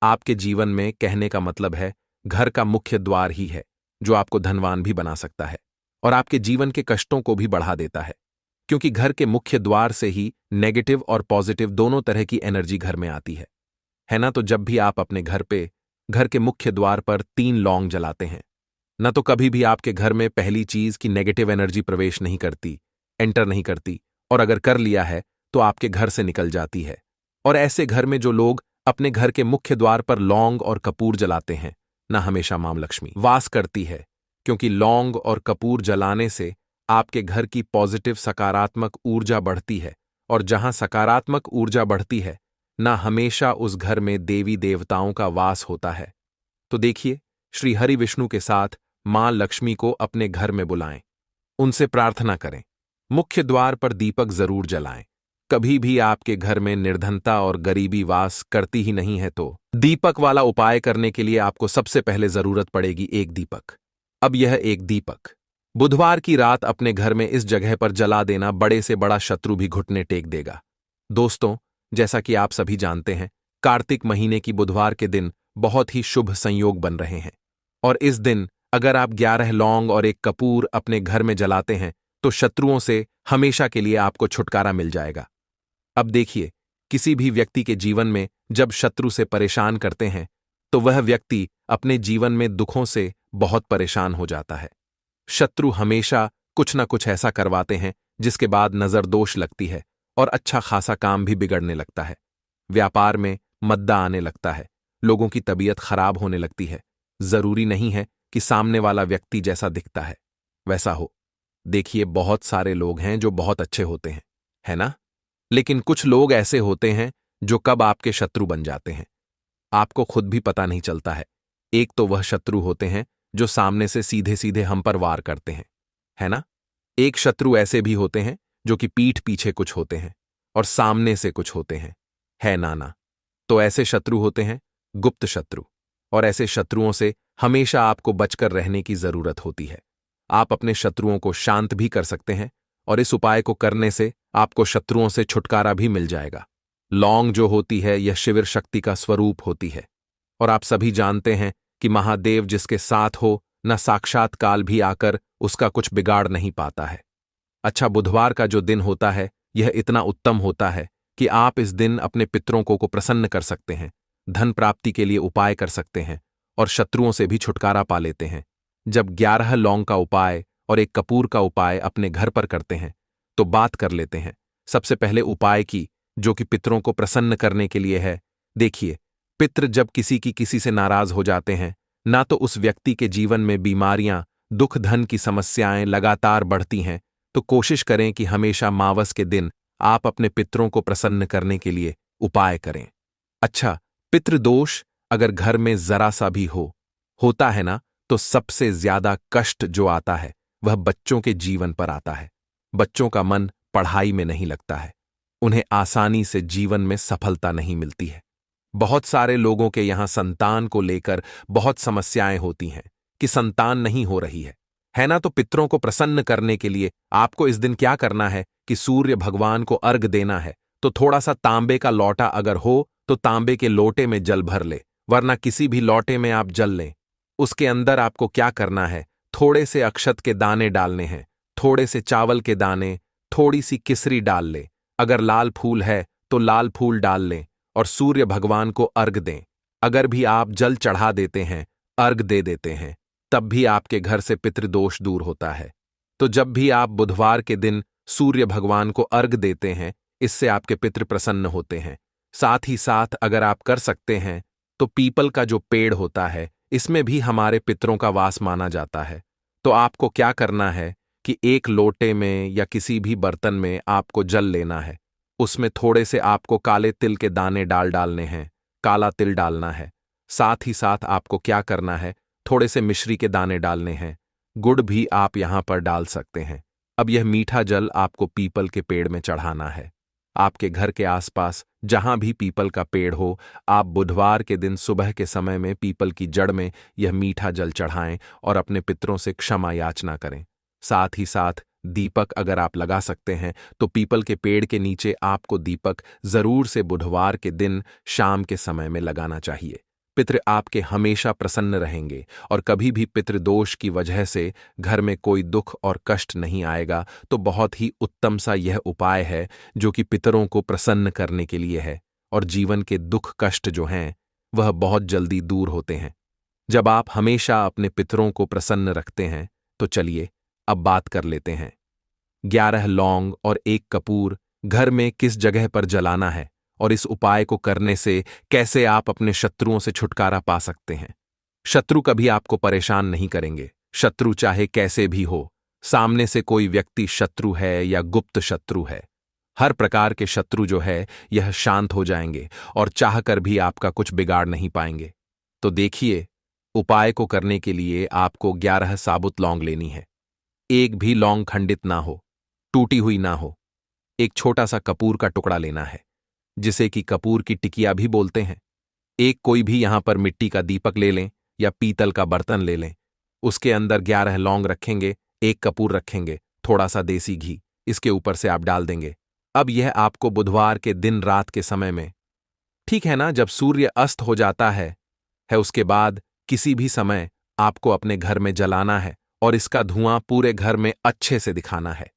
आपके जीवन में कहने का मतलब है घर का मुख्य द्वार ही है जो आपको धनवान भी बना सकता है और आपके जीवन के कष्टों को भी बढ़ा देता है। क्योंकि घर के मुख्य द्वार से ही नेगेटिव और पॉजिटिव दोनों तरह की एनर्जी घर में आती है ना। तो जब भी आप अपने घर पे घर के मुख्य द्वार पर 3 लौंग जलाते हैं न, तो कभी भी आपके घर में पहली चीज की नेगेटिव एनर्जी प्रवेश नहीं करती, एंटर नहीं करती, और अगर कर लिया है तो आपके घर से निकल जाती है। और ऐसे घर में जो लोग अपने घर के मुख्य द्वार पर लौंग और कपूर जलाते हैं न, हमेशा मां लक्ष्मी वास करती है। क्योंकि लौंग और कपूर जलाने से आपके घर की पॉजिटिव सकारात्मक ऊर्जा बढ़ती है। और जहां सकारात्मक ऊर्जा बढ़ती है ना, हमेशा उस घर में देवी देवताओं का वास होता है। तो देखिए, श्री हरि विष्णु के साथ मां लक्ष्मी को अपने घर में बुलाएं, उनसे प्रार्थना करें, मुख्य द्वार पर दीपक जरूर जलाएं। कभी भी आपके घर में निर्धनता और गरीबी वास करती ही नहीं है, तो दीपक वाला उपाय करने के लिए आपको सबसे पहले जरूरत पड़ेगी एक दीपक। अब यह एक दीपक बुधवार की रात अपने घर में इस जगह पर जला देना, बड़े से बड़ा शत्रु भी घुटने टेक देगा। दोस्तों, जैसा कि आप सभी जानते हैं, कार्तिक महीने की बुधवार के दिन बहुत ही शुभ संयोग बन रहे हैं। और इस दिन अगर आप 11 लौंग और एक कपूर अपने घर में जलाते हैं तो शत्रुओं से हमेशा के लिए आपको छुटकारा मिल जाएगा। अब देखिए, किसी भी व्यक्ति के जीवन में जब शत्रु से परेशान करते हैं तो वह व्यक्ति अपने जीवन में दुखों से बहुत परेशान हो जाता है। शत्रु हमेशा कुछ न कुछ ऐसा करवाते हैं जिसके बाद नजर दोष लगती है और अच्छा खासा काम भी बिगड़ने लगता है। व्यापार में मद्दा आने लगता है, लोगों की तबीयत खराब होने लगती है। जरूरी नहीं है कि सामने वाला व्यक्ति जैसा दिखता है वैसा हो। देखिए, बहुत सारे लोग हैं जो बहुत अच्छे होते हैं, है ना? लेकिन कुछ लोग ऐसे होते हैं जो कब आपके शत्रु बन जाते हैं आपको खुद भी पता नहीं चलता है। एक तो वह शत्रु होते हैं जो सामने से सीधे सीधे हम पर वार करते हैं, है ना? एक शत्रु ऐसे भी होते हैं जो कि पीठ पीछे कुछ होते हैं और सामने से कुछ होते हैं, है ना? तो ऐसे शत्रु होते हैं गुप्त शत्रु, और ऐसे शत्रुओं से हमेशा आपको बचकर रहने की जरूरत होती है। आप अपने शत्रुओं को शांत भी कर सकते हैं और इस उपाय को करने से आपको शत्रुओं से छुटकारा भी मिल जाएगा। लौंग जो होती है यह शिविर शक्ति का स्वरूप होती है और आप सभी जानते हैं कि महादेव जिसके साथ हो न साक्षात काल भी आकर उसका कुछ बिगाड़ नहीं पाता है। अच्छा, बुधवार का जो दिन होता है यह इतना उत्तम होता है कि आप इस दिन अपने पितरों को प्रसन्न कर सकते हैं, धन प्राप्ति के लिए उपाय कर सकते हैं और शत्रुओं से भी छुटकारा पा लेते हैं। जब 11 लौंग का उपाय और एक कपूर का उपाय अपने घर पर करते हैं तो बात कर लेते हैं सबसे पहले उपाय की, जो कि पितरों को प्रसन्न करने के लिए है। देखिए, पितृ जब किसी से नाराज हो जाते हैं ना, तो उस व्यक्ति के जीवन में बीमारियां, दुख, धन की समस्याएं लगातार बढ़ती हैं। तो कोशिश करें कि हमेशा मावस के दिन आप अपने पितरों को प्रसन्न करने के लिए उपाय करें। अच्छा, पितृदोष अगर घर में जरा सा भी होता है ना, तो सबसे ज्यादा कष्ट जो आता है वह बच्चों के जीवन पर आता है। बच्चों का मन पढ़ाई में नहीं लगता है, उन्हें आसानी से जीवन में सफलता नहीं मिलती है। बहुत सारे लोगों के यहां संतान को लेकर बहुत समस्याएं होती हैं कि संतान नहीं हो रही है ना? तो पितरों को प्रसन्न करने के लिए आपको इस दिन क्या करना है कि सूर्य भगवान को अर्घ देना है। तो थोड़ा सा तांबे का लोटा अगर हो तो तांबे के लोटे में जल भर ले, वरना किसी भी लोटे में आप जल लें। उसके अंदर आपको क्या करना है, थोड़े से अक्षत के दाने डालने हैं, थोड़े से चावल के दाने, थोड़ी सी किसरी डाल ले, अगर लाल फूल है तो लाल फूल डाल लें और सूर्य भगवान को अर्घ दें। अगर भी आप जल चढ़ा देते हैं अर्घ दे देते हैं, तब भी आपके घर से पितृदोष दूर होता है। तो जब भी आप बुधवार के दिन सूर्य भगवान को अर्घ देते हैं, इससे आपके पितृ प्रसन्न होते हैं। साथ ही साथ अगर आप कर सकते हैं तो पीपल का जो पेड़ होता है, इसमें भी हमारे पितरों का वास माना जाता है। तो आपको क्या करना है कि एक लोटे में या किसी भी बर्तन में आपको जल लेना है। उसमें थोड़े से आपको काले तिल के दाने डालने हैं, काला तिल डालना है। साथ ही साथ आपको क्या करना है, थोड़े से मिश्री के दाने डालने हैं। गुड़ भी आप यहां पर डाल सकते हैं। अब यह मीठा जल आपको पीपल के पेड़ में चढ़ाना है। आपके घर के आसपास जहां भी पीपल का पेड़ हो, आप बुधवार के दिन सुबह के समय में पीपल की जड़ में यह मीठा जल चढ़ाएं और अपने पितरों से क्षमा याचना करें। साथ ही साथ दीपक अगर आप लगा सकते हैं तो पीपल के पेड़ के नीचे आपको दीपक जरूर से बुधवार के दिन शाम के समय में लगाना चाहिए। पितृ आपके हमेशा प्रसन्न रहेंगे और कभी भी पितृदोष की वजह से घर में कोई दुख और कष्ट नहीं आएगा। तो बहुत ही उत्तम सा यह उपाय है जो कि पितरों को प्रसन्न करने के लिए है, और जीवन के दुख कष्ट जो हैं वह बहुत जल्दी दूर होते हैं जब आप हमेशा अपने पितरों को प्रसन्न रखते हैं। तो चलिए अब बात कर लेते हैं। 11 लौंग और 1 कपूर घर में किस जगह पर जलाना है और इस उपाय को करने से कैसे आप अपने शत्रुओं से छुटकारा पा सकते हैं। शत्रु कभी आपको परेशान नहीं करेंगे। शत्रु चाहे कैसे भी हो, सामने से कोई व्यक्ति शत्रु है या गुप्त शत्रु है, हर प्रकार के शत्रु जो है यह शांत हो जाएंगे और चाहकर भी आपका कुछ बिगाड़ नहीं पाएंगे। तो देखिए, उपाय को करने के लिए आपको 11 साबुत लौंग लेनी है। एक भी लौंग खंडित ना हो, टूटी हुई ना हो। एक छोटा सा कपूर का टुकड़ा लेना है, जिसे कि कपूर की टिकिया भी बोलते हैं। एक कोई भी यहां पर मिट्टी का दीपक ले लें या पीतल का बर्तन ले लें। उसके अंदर 11 लौंग रखेंगे, 1 कपूर रखेंगे, थोड़ा सा देसी घी इसके ऊपर से आप डाल देंगे। अब यह आपको बुधवार के दिन रात के समय में, ठीक है ना, जब सूर्य अस्त हो जाता है उसके बाद किसी भी समय आपको अपने घर में जलाना है और इसका धुआं पूरे घर में अच्छे से दिखाना है।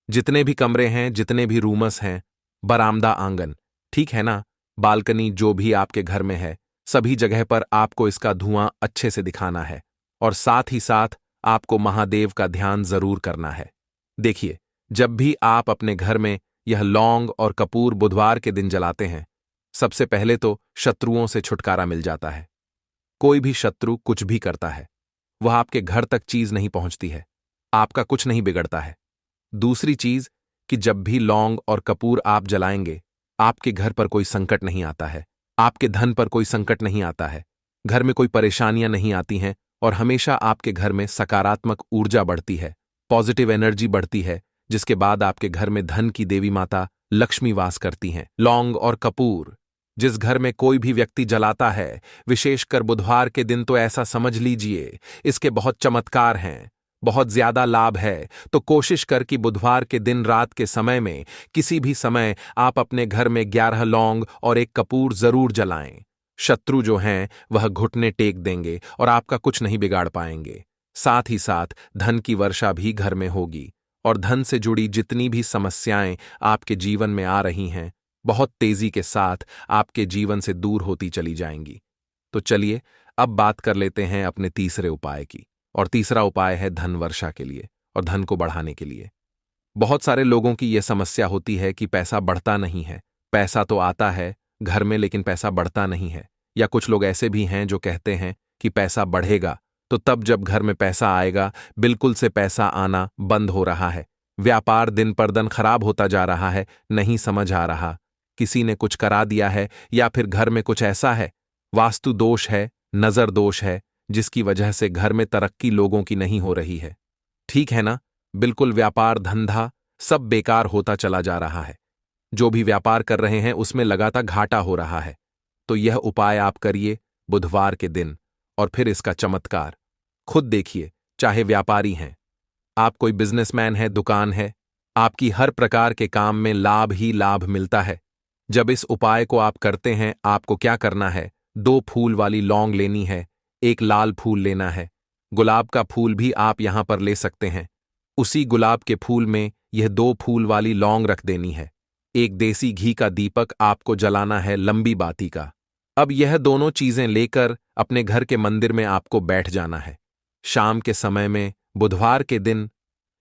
जितने भी कमरे हैं, जितने भी रूमस हैं, बरामदा, आंगन, ठीक है ना, बालकनी, जो भी आपके घर में है, सभी जगह पर आपको इसका धुआं अच्छे से दिखाना है। और साथ ही साथ आपको महादेव का ध्यान जरूर करना है। देखिए, जब भी आप अपने घर में यह लौंग और कपूर बुधवार के दिन जलाते हैं, सबसे पहले तो शत्रुओं से छुटकारा मिल जाता है। कोई भी शत्रु कुछ भी करता है, वह आपके घर तक चीज नहीं पहुंचती है, आपका कुछ नहीं बिगड़ता है। दूसरी चीज कि जब भी लौंग और कपूर आप जलाएंगे, आपके घर पर कोई संकट नहीं आता है, आपके धन पर कोई संकट नहीं आता है, घर में कोई परेशानियां नहीं आती हैं और हमेशा आपके घर में सकारात्मक ऊर्जा बढ़ती है, पॉजिटिव एनर्जी बढ़ती है, जिसके बाद आपके घर में धन की देवी माता लक्ष्मी वास करती हैं। लौंग और कपूर जिस घर में कोई भी व्यक्ति जलाता है, विशेषकर बुधवार के दिन, तो ऐसा समझ लीजिए इसके बहुत चमत्कार हैं, बहुत ज्यादा लाभ है। तो कोशिश कर कि बुधवार के दिन रात के समय में किसी भी समय आप अपने घर में 11 लौंग और 1 कपूर जरूर जलाएं। शत्रु जो हैं वह घुटने टेक देंगे और आपका कुछ नहीं बिगाड़ पाएंगे। साथ ही साथ धन की वर्षा भी घर में होगी और धन से जुड़ी जितनी भी समस्याएं आपके जीवन में आ रही हैं, बहुत तेजी के साथ आपके जीवन से दूर होती चली जाएंगी। तो चलिए अब बात कर लेते हैं अपने तीसरे उपाय की। और तीसरा उपाय है धन वर्षा के लिए और धन को बढ़ाने के लिए। बहुत सारे लोगों की यह समस्या होती है कि पैसा बढ़ता नहीं है। पैसा तो आता है घर में, लेकिन पैसा बढ़ता नहीं है। या कुछ लोग ऐसे भी हैं जो कहते हैं कि पैसा बढ़ेगा तो तब जब घर में पैसा आएगा, बिल्कुल से पैसा आना बंद हो रहा है। व्यापार दिन पर दिन खराब होता जा रहा है, नहीं समझ आ रहा, किसी ने कुछ करा दिया है या फिर घर में कुछ ऐसा है, वास्तु दोष है, नजर दोष है, जिसकी वजह से घर में तरक्की लोगों की नहीं हो रही है। ठीक है ना, बिल्कुल व्यापार धंधा सब बेकार होता चला जा रहा है। जो भी व्यापार कर रहे हैं उसमें लगातार घाटा हो रहा है। तो यह उपाय आप करिए बुधवार के दिन और फिर इसका चमत्कार खुद देखिए। चाहे व्यापारी हैं, आप कोई बिजनेसमैन है, दुकान है, आपकी हर प्रकार के काम में लाभ ही लाभ मिलता है। जब इस उपाय को आप करते हैं, आपको क्या करना है, 2 फूल वाली लौंग लेनी है, 1 लाल फूल लेना है, गुलाब का फूल भी आप यहां पर ले सकते हैं। उसी गुलाब के फूल में यह 2 फूल वाली लौंग रख देनी है। 1 देसी घी का दीपक आपको जलाना है, लंबी बाती का। अब यह दोनों चीजें लेकर अपने घर के मंदिर में आपको बैठ जाना है। शाम के समय में, बुधवार के दिन,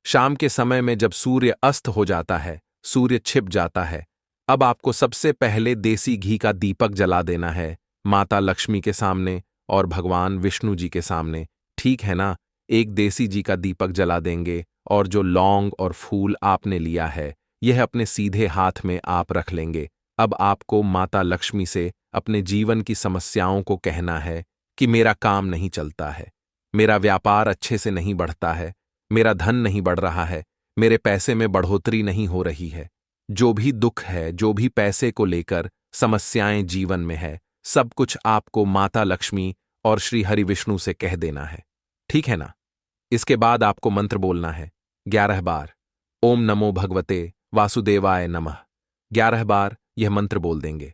शाम के समय में जब सूर्य अस्त हो जाता है, सूर्य छिप जाता है, अब आपको सबसे पहले देसी घी का दीपक जला देना है माता लक्ष्मी के सामने और भगवान विष्णु जी के सामने। ठीक है ना? एक देसी घी का दीपक जला देंगे और जो लौंग और फूल आपने लिया है, यह अपने सीधे हाथ में आप रख लेंगे। अब आपको माता लक्ष्मी से अपने जीवन की समस्याओं को कहना है कि मेरा काम नहीं चलता है, मेरा व्यापार अच्छे से नहीं बढ़ता है, मेरा धन नहीं बढ़ रहा है, मेरे पैसे में बढ़ोतरी नहीं हो रही है। जो भी दुख है, जो भी पैसे को लेकर समस्याएं जीवन में है, सब कुछ आपको माता लक्ष्मी और श्री हरि विष्णु से कह देना है। ठीक है ना? इसके बाद आपको मंत्र बोलना है 11 बार। ओम नमो भगवते वासुदेवाय नमः। 11 बार यह मंत्र बोल देंगे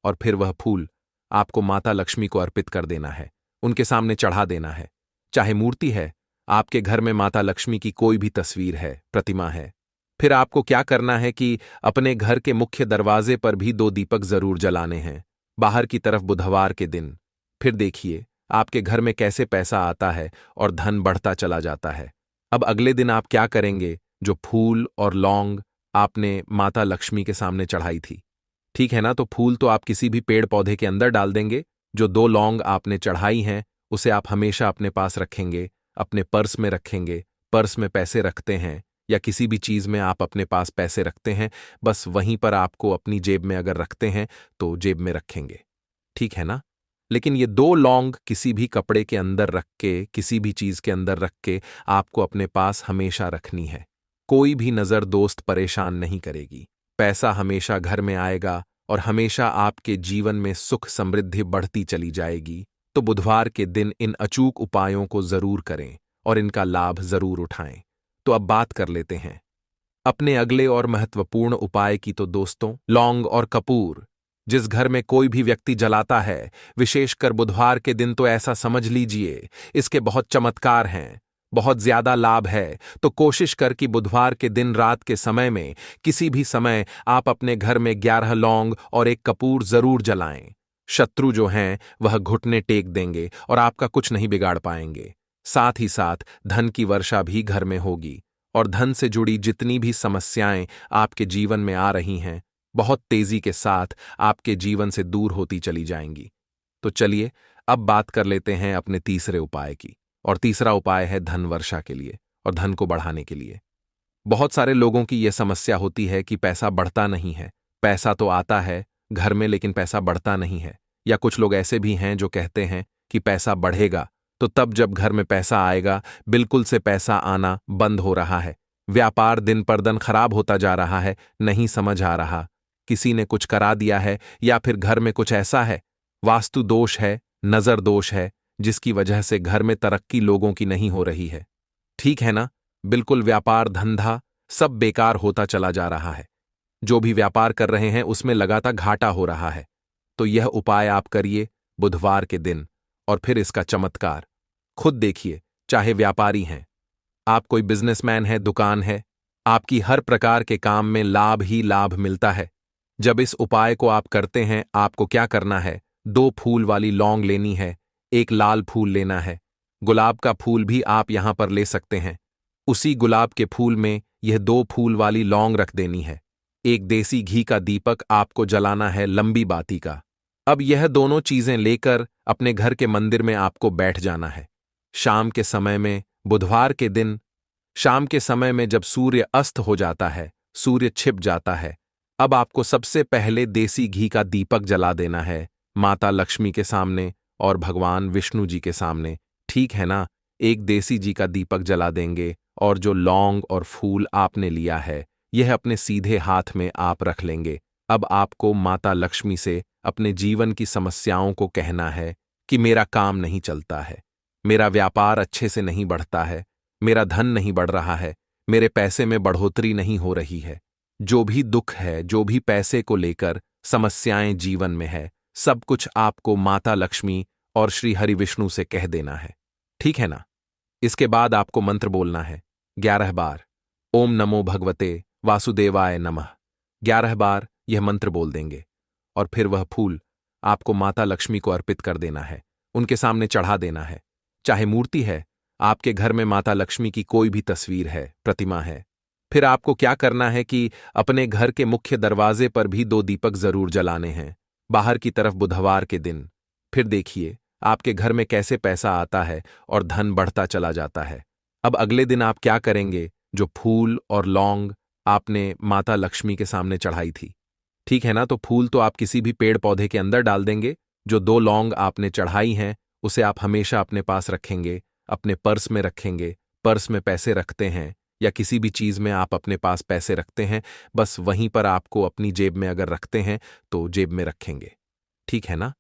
और फिर वह फूल आपको माता लक्ष्मी को अर्पित कर देना है, उनके सामने चढ़ा देना है। चाहे मूर्ति है, आपके घर में माता लक्ष्मी की कोई भी तस्वीर है, प्रतिमा है, फिर आपको क्या करना है कि अपने घर के मुख्य दरवाजे पर भी 2 दीपक जरूर जलाने हैं, बाहर की तरफ बुधवार के दिन। फिर देखिए आपके घर में कैसे पैसा आता है और धन बढ़ता चला जाता है। अब अगले दिन आप क्या करेंगे? जो फूल और लौंग आपने माता लक्ष्मी के सामने चढ़ाई थी, ठीक है ना? तो फूल तो आप किसी भी पेड़ पौधे के अंदर डाल देंगे। जो 2 लौंग आपने चढ़ाई हैं, उसे आप हमेशा अपने पास रखेंगे, अपने पर्स में रखेंगे। पर्स में पैसे रखते हैं या किसी भी चीज में आप अपने पास पैसे रखते हैं, बस वहीं पर आपको अपनी जेब में अगर रखते हैं तो जेब में रखेंगे। ठीक है ना? लेकिन ये 2 लौंग किसी भी कपड़े के अंदर रख के, किसी भी चीज के अंदर रख के आपको अपने पास हमेशा रखनी है। कोई भी नजर दोस्त परेशान नहीं करेगी। पैसा हमेशा घर में आएगा और हमेशा आपके जीवन में सुख समृद्धि बढ़ती चली जाएगी। तो बुधवार के दिन इन अचूक उपायों को जरूर करें और इनका लाभ जरूर उठाएं। तो अब बात कर लेते हैं अपने अगले और महत्वपूर्ण उपाय की। तो दोस्तों, लौंग और कपूर जिस घर में कोई भी व्यक्ति जलाता है, विशेषकर बुधवार के दिन, तो ऐसा समझ लीजिए इसके बहुत चमत्कार हैं, बहुत ज्यादा लाभ है। तो कोशिश कर कि बुधवार के दिन रात के समय में किसी भी समय आप अपने घर में 11 लौंग और 1 कपूर जरूर जलाएं। शत्रु जो हैं वह घुटने टेक देंगे और आपका कुछ नहीं बिगाड़ पाएंगे। साथ ही साथ धन की वर्षा भी घर में होगी और धन से जुड़ी जितनी भी समस्याएं आपके जीवन में आ रही हैं, बहुत तेजी के साथ आपके जीवन से दूर होती चली जाएंगी। तो चलिए अब बात कर लेते हैं अपने तीसरे उपाय की। और तीसरा उपाय है धन वर्षा के लिए और धन को बढ़ाने के लिए। बहुत सारे लोगों की यह समस्या होती है कि पैसा बढ़ता नहीं है। पैसा तो आता है घर में, लेकिन पैसा बढ़ता नहीं है। या कुछ लोग ऐसे भी हैं जो कहते हैं कि पैसा बढ़ेगा, तो तब जब घर में पैसा आएगा, बिल्कुल से पैसा आना बंद हो रहा है। व्यापार दिन पर दिन खराब होता जा रहा है, नहीं समझ आ रहा। किसी ने कुछ करा दिया है या फिर घर में कुछ ऐसा है, वास्तु दोष है, नजर दोष है, जिसकी वजह से घर में तरक्की लोगों की नहीं हो रही है। ठीक है ना? बिल्कुल व्यापार धंधा सब बेकार होता चला जा रहा है। जो भी व्यापार कर रहे हैं उसमें लगातार घाटा हो रहा है। तो यह उपाय आप करिए बुधवार के दिन और फिर इसका चमत्कार खुद देखिए। चाहे व्यापारी हैं, आप कोई बिजनेसमैन है, दुकान है, आपकी हर प्रकार के काम में लाभ ही लाभ मिलता है। जब इस उपाय को आप करते हैं, आपको क्या करना है? 2 फूल वाली लौंग लेनी है, 1 लाल फूल लेना है। गुलाब का फूल भी आप यहां पर ले सकते हैं। उसी गुलाब के फूल में यह 2 फूल वाली लौंग रख देनी है। 1 देसी घी का दीपक आपको जलाना है, लंबी बाती का। अब यह दोनों चीजें लेकर अपने घर के मंदिर में आपको बैठ जाना है। शाम के समय में, बुधवार के दिन, शाम के समय में जब सूर्य अस्त हो जाता है, सूर्य छिप जाता है, अब आपको सबसे पहले देसी घी का दीपक जला देना है माता लक्ष्मी के सामने और भगवान विष्णु जी के सामने। ठीक है ना? 1 देसी घी का दीपक जला देंगे और जो लौंग और फूल आपने लिया है, यह अपने सीधे हाथ में आप रख लेंगे। अब आपको माता लक्ष्मी से अपने जीवन की समस्याओं को कहना है कि मेरा काम नहीं चलता है, मेरा व्यापार अच्छे से नहीं बढ़ता है, मेरा धन नहीं बढ़ रहा है, मेरे पैसे में बढ़ोतरी नहीं हो रही है। जो भी दुख है, जो भी पैसे को लेकर समस्याएं जीवन में है, सब कुछ आपको माता लक्ष्मी और श्री हरि विष्णु से कह देना है। ठीक है ना? इसके बाद आपको मंत्र बोलना है 11 बार। ओम नमो भगवते वासुदेवाय नमः। 11 बार यह मंत्र बोल देंगे और फिर वह फूल आपको माता लक्ष्मी को अर्पित कर देना है, उनके सामने चढ़ा देना है। चाहे मूर्ति है, आपके घर में माता लक्ष्मी की कोई भी तस्वीर है, प्रतिमा है, फिर आपको क्या करना है कि अपने घर के मुख्य दरवाजे पर भी 2 दीपक जरूर जलाने हैं, बाहर की तरफ बुधवार के दिन। फिर देखिए आपके घर में कैसे पैसा आता है और धन बढ़ता चला जाता है। अब अगले दिन आप क्या करेंगे? जो फूल और लौंग आपने माता लक्ष्मी के सामने चढ़ाई थी, ठीक है ना, तो फूल तो आप किसी भी पेड़ पौधे के अंदर डाल देंगे। जो 2 लौंग आपने चढ़ाई हैं उसे आप हमेशा अपने पास रखेंगे, अपने पर्स में रखेंगे। पर्स में पैसे रखते हैं या किसी भी चीज में आप अपने पास पैसे रखते हैं, बस वहीं पर आपको अपनी जेब में अगर रखते हैं तो जेब में रखेंगे, ठीक है ना।